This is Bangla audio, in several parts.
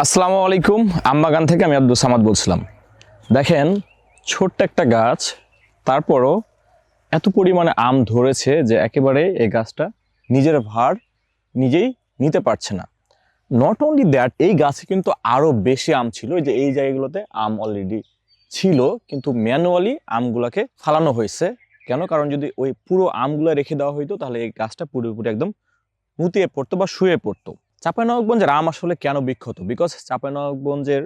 আসসালামু আলাইকুম। আমবাগান থেকে আমি আব্দুল সামাদ বলছিলাম। দেখেন, ছোট্ট একটা গাছ, তারপরও এত পরিমাণে আম ধরেছে যে একেবারে এই গাছটা নিজের ভার নিজেই নিতে পারছে না। নট অনলি দ্যাট, এই গাছে কিন্তু আরও বেশি আম ছিল। এই যে এই জায়গাগুলোতে আম অলরেডি ছিল, কিন্তু ম্যানুয়ালি আমগুলোকে ফালানো হয়েছে। কেন? কারণ যদি ওই পুরো আমগুলো রেখে দেওয়া হইতো তাহলে এই গাছটা পুরোপুরি একদম মুতিয়ে পড়তো বা শুয়ে পড়তো। চাঁপাইনবাবগঞ্জের আম আসলে কেন বিখ্যাত? বিকজ চাঁপাইনবাবগঞ্জের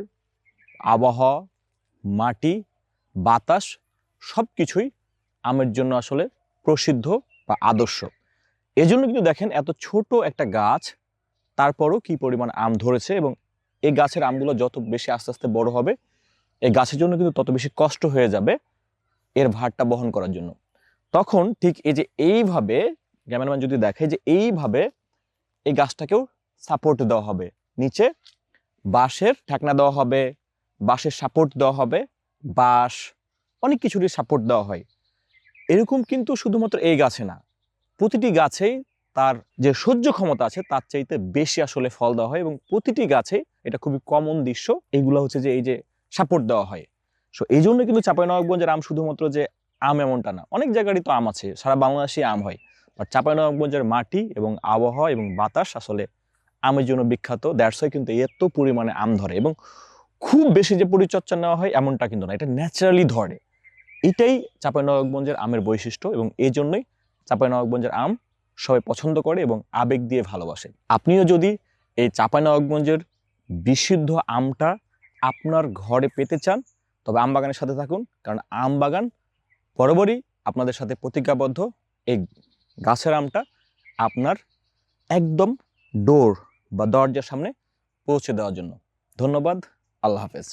আবহাওয়া, মাটি, বাতাস সব কিছুই আমের জন্য আসলে প্রসিদ্ধ বা আদর্শ। এজন্য কিন্তু দেখেন, এত ছোট একটা গাছ, তারপরও কি পরিমাণ আম ধরেছে। এবং এই গাছের আমগুলো যত বেশি আস্তে আস্তে বড় হবে, এই গাছের জন্য কিন্তু তত বেশি কষ্ট হয়ে যাবে এর ভারটা বহন করার জন্য। তখন ঠিক এই যে এইভাবে, ক্যামেরাম্যান যদি দেখে যে এইভাবে এই গাছটাকেও সাপোর্ট দেওয়া হবে, নিচে বাঁশের ঢাকনা দেওয়া হবে, বাঁশের সাপোর্ট দেওয়া হবে, বাঁশ অনেক কিছুরই সাপোর্ট দেওয়া হয়। এরকম কিন্তু শুধুমাত্র এই গাছে না, প্রতিটি গাছেই তার যে সহ্য ক্ষমতা আছে তার চাইতে বেশি আসলে ফল দেওয়া হয়। এবং প্রতিটি গাছে, এটা খুবই কমন দৃশ্য, এইগুলো হচ্ছে যে এই যে সাপোর্ট দেওয়া হয়। সো এই জন্য কিন্তু চাঁপাইনবাবগঞ্জের আম শুধুমাত্র যে আম এমনটা না, অনেক জায়গারই তো আম আছে, সারা বাংলাদেশে আম হয়। বাট চাঁপাইনবাবগঞ্জের মাটি এবং আবহাওয়া এবং বাতাস আসলে আমের জন্য বিখ্যাত। দ্যাটস ওয়াই কিন্তু এত পরিমাণে আম ধরে। এবং খুব বেশি যে পরিচর্যা নেওয়া হয় এমনটা কিন্তু না, এটা ন্যাচারালি ধরে। এটাই চাঁপাইনবাবগঞ্জের আমের বৈশিষ্ট্য, এবং এই জন্যই চাঁপাইনবাবগঞ্জের আম সবাই পছন্দ করে এবং আবেগ দিয়ে ভালোবাসে। আপনিও যদি এই চাঁপাইনবাবগঞ্জের বিশুদ্ধ আমটা আপনার ঘরে পেতে চান, তবে আমবাগানের সাথে থাকুন। কারণ আমবাগান বরাবরই আপনাদের সাথে প্রতিজ্ঞাবদ্ধ এই গাছের আমটা আপনার একদম ডোর বা দরজার সামনে পৌঁছে দেওয়ার জন্য। ধন্যবাদ। আল্লাহ হাফেজ।